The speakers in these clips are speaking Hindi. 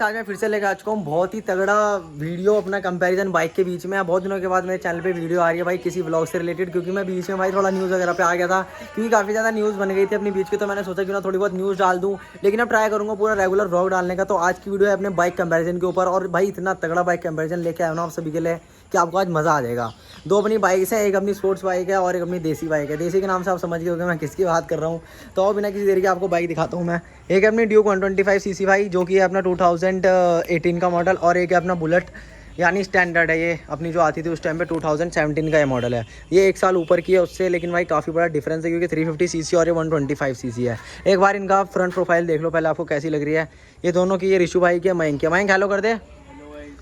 आज मैं फिर से लेकर आ चुका हूँ बहुत ही तगड़ा वीडियो अपना कंपैरिजन बाइक के बीच में। बहुत दिनों के बाद मेरे चैनल पे वीडियो आ रही है भाई किसी व्लॉग से रिलेटेड, क्योंकि मैं बीच में भाई थोड़ा न्यूज़ वगैरह पे आ गया था, क्योंकि काफ़ी ज़्यादा न्यूज़ बन गई थी अपनी बीच की। तो मैंने सोचा क्यों ना थोड़ी बहुत न्यूज़ डाल दूँ, लेकिन अब ट्राई करूँगा पूरा रेगुलर व्लॉग डालने का। तो आज की वीडियो है अपने बाइक कंपैरिजन के ऊपर, और भाई इतना तगड़ा बाइक कंपैरिजन लेके आया हूँ ना आप सभी के लिए कि आपको आज मज़ा आ जाएगा। दो अपनी बाइक्स हैं, एक अपनी स्पोर्ट्स बाइक है और एक अपनी देसी बाइक है। देसी के नाम से आप समझ गए होंगे मैं किसकी बात कर रहा हूँ। तो और बिना किसी देर के आपको बाइक दिखाता हूँ मैं। एक है अपनी ड्यूक 125 सीसी भाई, जो कि है अपना 2018 का मॉडल, और एक है अपना बुलेट यानी स्टैंडर्ड है। ये अपनी जो आती थी उस टाइम पे 2017 का ये मॉडल है। ये एक साल ऊपर की है उससे, लेकिन भाई काफ़ी बड़ा डिफरेंस है, क्योंकि 350 सीसी और ये 125 सीसी है। एक बार इनका फ्रंट प्रोफाइल देख लो पहले, आपको कैसी लग रही है। ये दोनों की, ये ऋषु भाई की, मयंक की। मयंक हेलो कर दे,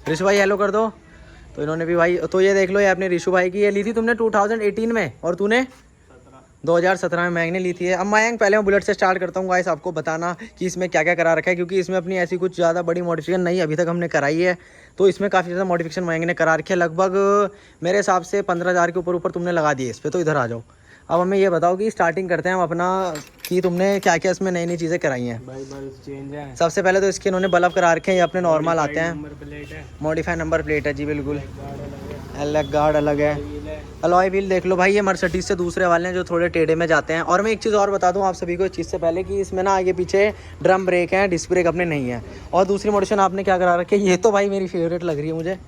ऋषु भाई हेलो कर दो। तो इन्होंने भी भाई, तो ये देख लो, ये अपने ऋषु भाई की। ये ली थी तुमने 2018 में और तूने 2017 में मयंक ने ली थी। अब मयंक, पहले मैं बुलेट से स्टार्ट करता हूँ गाइस, आपको बताना कि इसमें क्या क्या करा रखा है, क्योंकि इसमें अपनी ऐसी कुछ ज़्यादा बड़ी मॉडिफिकेशन नहीं अभी तक हमने कराई है। तो इसमें काफ़ी ज़्यादा मॉडिफिकेशन मयंक ने करा रखी है, लगभग मेरे हिसाब से 15,000 के ऊपर तुमने लगा दिए इस पर। तो इधर आ जाओ, अब हमें ये बताओ कि स्टार्टिंग करते हैं हम अपना, कि तुमने क्या क्या इसमें नई नई चीज़ें कराई हैं। भाई बल्ब चेंज है। सबसे पहले तो इसके इन्होंने बल्ब करा रखे हैं, ये अपने नॉर्मल आते हैं। मॉडिफाई नंबर प्लेट है जी, बिल्कुल। अलग गार्ड अलग है। अलॉय व्हील देख लो भाई, ये मर्सिडीज से दूसरे वाले हैं जो थोड़े टेढ़े में जाते हैं। और मैं एक चीज़ और बता दूं आप सभी को इस चीज़ से पहले, कि इसमें ना आगे पीछे ड्रम ब्रेक हैं, डिस्क ब्रेक अपने नहीं है। और दूसरी मॉडिफिकेशन आपने क्या करा रखी है, ये तो भाई मेरी फेवरेट लग रही है मुझे,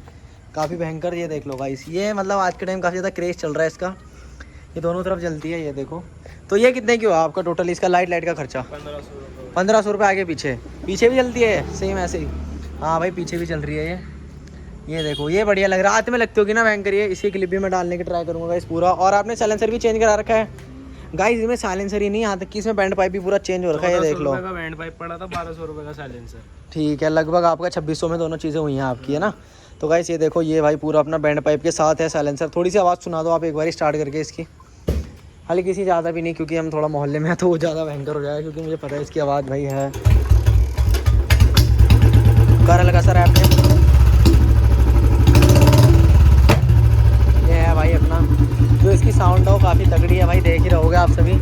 काफ़ी भयंकर। ये देख लो गाइस, ये मतलब आज के टाइम काफ़ी ज़्यादा क्रेज़ चल रहा है इसका। ये दोनों तरफ जलती है, ये देखो। तो ये कितने की हुआ आपका टोटल इसका लाइट का खर्चा? 1500 रुपये। आगे पीछे पीछे भी जलती है सेम ऐसे ही? हाँ भाई, पीछे भी चल रही है ये देखो। ये बढ़िया लग रहा है, हाथ में लगती होगी ना भयंकर। ये इसी क्लिप भी मैं डालने की ट्राई करूँगा इस पूरा। और आपने साइलेंसर भी चेंज करा रखा है गाइस। इसमें साइलेंसर ही नहीं, यहाँ तक कि इसमें बैंड पाइप भी पूरा चेंज हो रखा है। ये देख लो, बैंड पाइप पड़ा था 1200 रुपये का साइलेंसर। ठीक है, लगभग आपका 2600 में दोनों चीज़ें हुई हैं आपकी, है ना। तो गाइस ये देखो, ये भाई पूरा अपना बैंड पाइप के साथ है साइलेंसर। थोड़ी सी आवाज़ सुना दो आप एक बार स्टार्ट करके इसकी, हालांकि किसी ज़्यादा भी नहीं, क्योंकि हम थोड़ा मोहल्ले में हैं तो वो ज़्यादा भयंकर हो जाएगा, क्योंकि मुझे पता है इसकी आवाज़ भाई है। कर लगा सर आपने, ये है भाई अपना जो इसकी साउंड है वो काफ़ी तगड़ी है भाई, देख ही रहोगे आप सभी।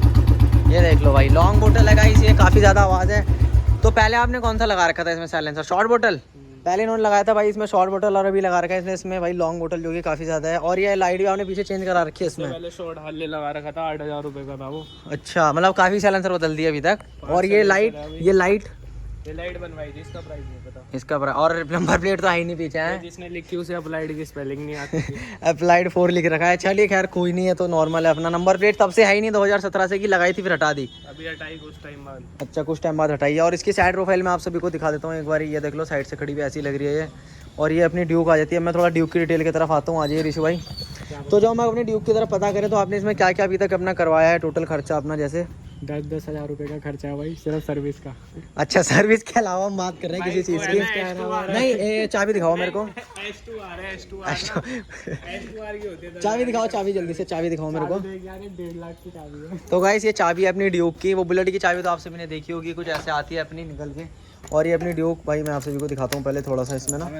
ये देख लो भाई, लॉन्ग बोतल है गाइस, ये काफ़ी ज़्यादा आवाज़ है। तो पहले आपने कौन सा लगा रखा था इसमें साइलेंसर? शॉर्ट बोतल पहले इन्होंने लगाया था भाई इसमें शॉर्ट बोतल, और अभी लगा रखा है इसने इसमें भाई लॉन्ग बोतल, जो कि काफ़ी ज़्यादा है। और ये लाइट भी आपने पीछे चेंज करा रखी है इसमें। पहले शॉर्ट हाले लगा रखा था, 8000 रुपये का था वो। अच्छा, मतलब काफ़ी साइलेंसर बदल दिया अभी तक। और ये लाइट बनवाई थी, इसका प्राइस नहीं पता। इसका और नंबर प्लेट तो है ही नहीं पीछे है। जिसने लिखी उसे अप्लाइड की स्पेलिंग नहीं आती थी। अप्लाइड 4 लिख रखा है। चलिए खैर कोई नहीं है, तो नॉर्मल है अपना। नंबर प्लेट तब से है ही नहीं, 2017 से की लगाई थी फिर हटा दी। अभी हटाई कुछ टाइम बाद। अच्छा, कुछ टाइम बाद हटाई है। और इसकी साइड प्रोफाइल में आप सभी को दिखा देता हूँ एक बार। ये देख लो, साइड से खड़ी भी ऐसी लग रही है ये। और ये अपनी ड्यूक आ जाती है। मैं थोड़ा ड्यूक की डिटेल की तरफ आता हूँ, आ जाइए ऋषु भाई। तो जब हम अपनी ड्यूक की तरफ पता करें, तो आपने इसमें क्या क्या अभी तक अपना करवाया है टोटल खर्चा अपना? जैसे 10 हज़ार रुपये का खर्चा है भाई, सिर्फ सर्विस का। अच्छा, सर्विस के अलावा हम बात कर रहे हैं किसी चीज़ की? नहीं, चाबी दिखाओ मेरे को। चाबी दिखाओ, चाबी जल्दी से चाबी दिखाओ मेरे को। 1.5 लाख की चाबी है। तो गाइस, ये चाबी है अपनी ड्यूक की। वो बुलेट की चाबी तो आप सभी ने देखी होगी, कुछ ऐसे आती है अपनी निकल के। और ये अपनी ड्यूक भाई, मैं आप सभी को दिखाता हूँ पहले थोड़ा सा इसमें ना।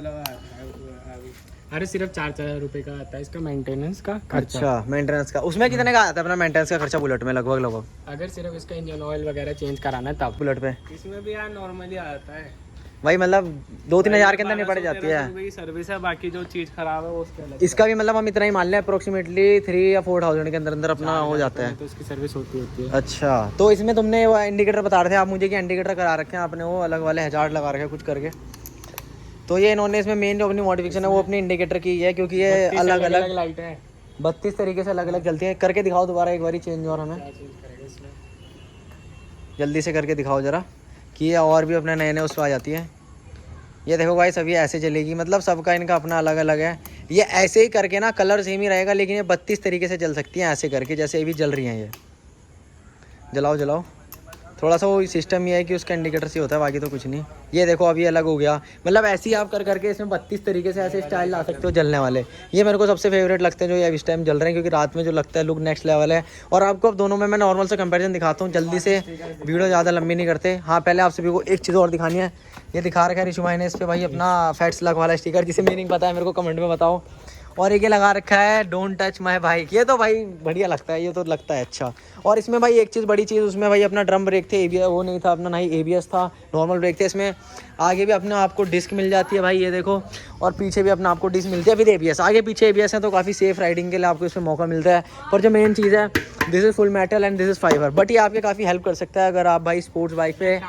अरे सिर्फ 4,000 रुपये का आता है इसका मेंटेनेंस का खर्चा। अच्छा, मेंटेनेंस का उसमें कितने का आता है अपना मेंटेनेंस का खर्चा बुलेट में? लगभग अगर सिर्फ इसका इंजन ऑयल वगैरह चेंज कराना है तब। बुलेट पे इसमें भी यार नॉर्मली आता है भाई, मतलब 2-3 हज़ार के अंदर निपट जाती है। सर्विस है, बाकी जो चीज़ खराब है वो उसके अलग। इसका भी मतलब हम इतना ही मान लें, अप्रोक्सीमेटली 3 या 4,000 के अंदर अंदर अपना हो जाता है। तो इसकी सर्विस होती है। अच्छा, तो इसमें तुमने वो इंडिकेटर बता रहे थे आप मुझे कि इंडिकेटर करा रखे हैं आपने, वो अलग वाले हजार लगा रखे हैं कुछ करके। तो ये इन्होंने इसमें मेन जो अपनी मॉडिफिकेशन है वो अपनी इंडिकेटर की है, क्योंकि ये अलग अलग लाइट है, 32 तरीके से अलग अलग चलती है। करके दिखाओ दोबारा एक बारी चेंज, और हमें जल्दी से करके दिखाओ ज़रा, कि ये और भी अपने नए नए उस पर आ जाती है। ये देखो भाई, सभी ऐसे चलेगी, मतलब सबका इनका अपना अलग अलग है। ये ऐसे ही करके ना कलर सेम ही रहेगा, लेकिन ये 32 तरीके से जल सकती हैं ऐसे करके, जैसे ये भी जल रही हैं। ये जलाओ थोड़ा सा, वो सिस्टम ये है कि उसका इंडिकेटर से होता है, बाकी तो कुछ नहीं। ये देखो अभी अलग हो गया, मतलब ऐसे ही आप कर करके इसमें 32 तरीके से ऐसे स्टाइल ला सकते हो जलने वाले। ये मेरे को सबसे फेवरेट लगते हैं जो ये इस टाइम जल रहे हैं, क्योंकि रात में जो लगता है लुक नेक्स्ट लेवल है। और आपको अब दोनों में मैं नॉर्मल से कंपैरिजन दिखाता हूँ जल्दी से, वीडियो ज़्यादा लंबी नहीं करते। हाँ, पहले आप सभी को एक चीज़ और दिखानी है। ये दिखा रखा है ऋषु भाई ने इस पर भाई अपना फैट स्लग वाला स्टिकर, जिसे मीनिंग पता है मेरे को कमेंट में बताओ। और एक ये लगा रखा है डोंट टच माय बाइक। ये तो भाई बढ़िया लगता है, ये तो लगता है अच्छा। और इसमें भाई एक चीज़ बड़ी चीज़, उसमें भाई अपना ड्रम ब्रेक थे, ABS वो नहीं था अपना, ना ही ABS था, नॉर्मल ब्रेक थे। इसमें आगे भी अपने आपको डिस्क मिल जाती है भाई, ये देखो, और पीछे भी अपना आपको डिस्क मिलती है विद ABS। आगे पीछे ABS है तो काफ़ी सेफ राइडिंग के लिए आपको इसमें मौका मिलता है। पर जो मेन चीज़ है, this is full metal and this is fibre, but ये आपके काफ़ी हेल्प कर सकता है अगर आप भाई स्पोर्ट्स बाइक पे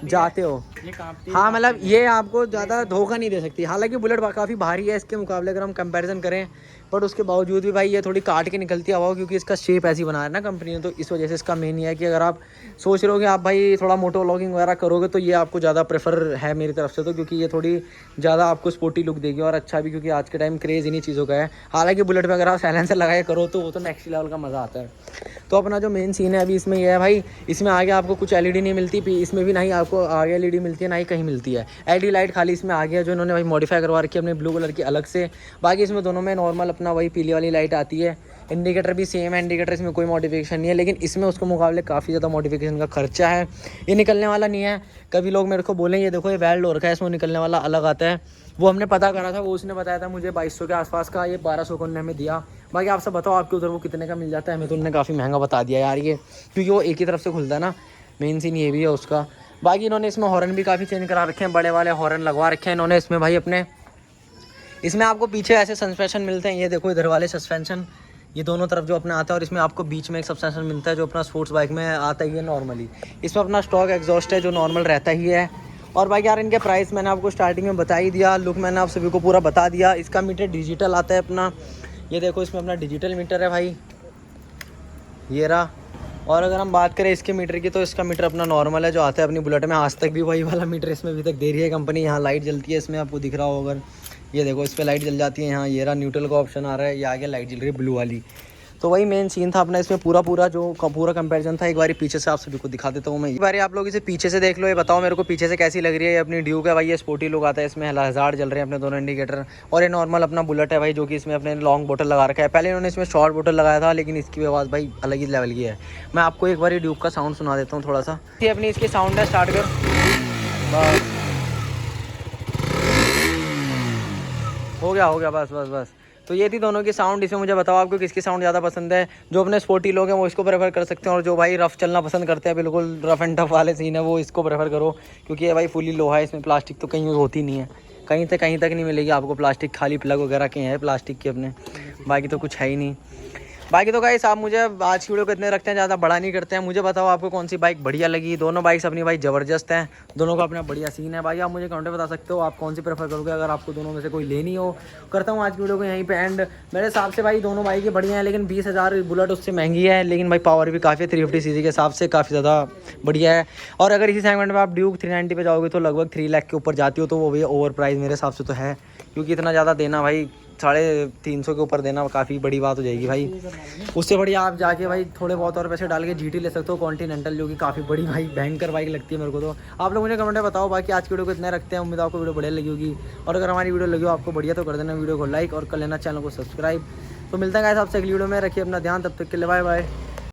जाते हो। ये कांपती हाँ मतलब ये आपको ज़्यादा धोखा नहीं दे सकती। हालांकि बुलेट काफ़ी भारी है इसके मुकाबले अगर हम कंपैरिजन करें, बट उसके बावजूद भी भाई ये थोड़ी काट के निकलती है हवा, क्योंकि इसका शेप ऐसी बनाया है ना कंपनी ने, तो इस वजह से इसका मेन ये है कि अगर आप सोच रहे हो कि आप भाई थोड़ा मोटो व्लॉगिंग वगैरह करोगे तो ये आपको ज़्यादा प्रेफर है मेरी तरफ से, तो क्योंकि ये थोड़ी ज़्यादा आपको स्पोर्टी लुक देगी और अच्छा भी, क्योंकि आज के टाइम क्रेज़ इन्हीं चीज़ों का है। हालांकि बुलेट पे अगर आप साइलेंसर लगाए करो तो वो तो नेक्स्ट लेवल का मज़ा आता है। तो अपना जो मेन सीन है अभी इसमें यह है भाई, इसमें आगे आपको कुछ LED नहीं मिलती, इसमें भी नहीं आपको आगे LED मिलती है, ना ही कहीं मिलती है। LED लाइट खाली इसमें आ गया जो इन्होंने भाई मॉडिफाई करवा रखी है अपने ब्लू कलर की अलग से। बाकी इसमें दोनों में नॉर्मल अपना वही पीली वाली लाइट आती है। इंडिकेटर भी सेम है, इंडिकेटर इसमें कोई मॉडिफिकेशन नहीं है, लेकिन इसमें उसके मुकाबले काफ़ी ज़्यादा मॉडिफिकेशन का खर्चा है। ये निकलने वाला नहीं है। कभी लोग मेरे को बोलें ये देखो ये वेल्ड हो रखा है, इसमें निकलने वाला अलग आता है, वो हमने पता करा था, वो उसने बताया था मुझे 2200 के आसपास का, ये 1200 को उन्होंने हमें दिया। बाकी आप सब बताओ आपके उधर वो कितने का मिल जाता है? हमें तो उन्होंने काफ़ी महंगा बता दिया यार ये, क्योंकि वो एक ही तरफ से खुलता है ना, मेन सीन ये भी है उसका। बाकी इन्होंने इसमें हॉर्न भी काफ़ी चेंज करा रखे हैं, बड़े वाले हॉर्न लगवा रखे हैं इन्होंने इसमें भाई अपने। इसमें आपको पीछे ऐसे सस्पेंशन मिलते हैं, ये देखो इधर वाले सस्पेंशन, ये दोनों तरफ जो अपना आता है, और इसमें आपको बीच में एक सस्पेंशन मिलता है जो अपना स्पोर्ट्स बाइक में आता ही है नॉर्मली। इसमें अपना स्टॉक एग्जॉस्ट है जो नॉर्मल रहता ही है। और बाकी यार इनके प्राइस मैंने आपको स्टार्टिंग में बता ही दिया, लुक मैंने आप सभी को पूरा बता दिया। इसका मीटर डिजिटल आता है अपना, ये देखो इसमें अपना डिजिटल मीटर है भाई, ये रहा। और अगर हम बात करें इसके मीटर की, तो इसका मीटर अपना नॉर्मल है जो आता है अपनी बुलेट में, आज तक भी वही वाला मीटर इसमें अभी तक दे रही है कंपनी। यहाँ लाइट जलती है इसमें, आपको दिख रहा हो अगर, ये देखो इस पर लाइट जल जाती है। यहाँ ये रहा न्यूट्रल का ऑप्शन आ रहा है, ये आगे लाइट जल रही है ब्लू वाली। तो वही मेन सीन था अपना इसमें, पूरा जो पूरा कंपैरिजन था। एक बार पीछे से आप सभी को दिखा देता हूँ मैं, एक बार आप लोग इसे पीछे से देख लो, ये बताओ मेरे को पीछे से कैसी लग रही है। ये अपनी ड्यूक है भाई, ये स्पोर्टी लुक आता है इसमें, हज़ार जल रहे हैं अपने दोनों इंडिकेटर। और ये नॉर्मल अपना बुलेट है भाई, जो कि इसमें अपने लॉन्ग बोतल लगा रखा है। पहले इन्होंने इसमें शॉर्ट बोतल लगाया था, लेकिन इसकी आवाज़ भाई अलग ही लेवल की है। मैं आपको एक बार ड्यूक का साउंड सुना देता हूँ थोड़ा सा। ये अपनी इसकी साउंड है, स्टार्ट कर, बस हो गया बस। तो ये थी दोनों की साउंड। इसमें मुझे बताओ आपको किसकी साउंड ज़्यादा पसंद है। जो अपने स्पोर्टी लोग हैं वो इसको प्रेफर कर सकते हैं, और जो भाई रफ़ चलना पसंद करते हैं, बिल्कुल रफ़ एंड टफ वाले सीन है, वो इसको प्रेफर करो, क्योंकि ये भाई फुली लोहा है, इसमें प्लास्टिक तो कहीं यूज़ होती नहीं है, कहीं तक नहीं मिलेगी आपको प्लास्टिक, खाली प्लग वगैरह के हैं प्लास्टिक के अपने, बाकी तो कुछ है ही नहीं। बाकी तो गाइस आप मुझे आज की वीडियो को इतने रखते हैं, ज़्यादा बड़ा नहीं करते हैं। मुझे बताओ आपको कौन सी बाइक बढ़िया लगी। दोनों बाइक्स अपनी भाई ज़बरदस्त हैं, दोनों का अपना बढ़िया सीन है भाई। आप मुझे कमेंट में बता सकते हो आप कौन सी प्रेफर करोगे अगर आपको दोनों में से कोई लेनी हो। करता हूँ आज की वीडियो को यहीं पे एंड। मेरे हिसाब से भाई दोनों बाइकें बढ़िया हैं, लेकिन 20,000 बुलेट उससे महंगी है, लेकिन भाई पावर भी काफ़ी है, 350 cc के हिसाब से काफ़ी ज़्यादा बढ़िया है। और अगर इसी सेगमेंट में आप ड्यूक 390 पे जाओगे तो लगभग 3 लाख के ऊपर जाती हो, तो वो भी ओवर प्राइस मेरे हिसाब से तो है, क्योंकि इतना ज़्यादा देना भाई 350 के ऊपर देना काफ़ी बड़ी बात हो जाएगी भाई। उससे बढ़िया आप जाके भाई थोड़े बहुत और पैसे डाल के GT ले सकते हो कॉन्टिनेंटल, जो कि काफ़ी बड़ी भाई भयंकर बाइक लगती है मेरे को। तो आप लोग मुझे कमेंट में बताओ। बाकी आज की वीडियो को इतने रखते हैं, उम्मीद आपको वीडियो बढ़िया लगी होगी, और अगर हमारी वीडियो लगी हो आपको बढ़िया तो कर देना वीडियो को लाइक और कर लेना चैनल को सब्सक्राइब। तो मिलते हैं गाइस आपसे अगली वीडियो में, रखिए अपना ध्यान, तब तक के लिए बाय बाय।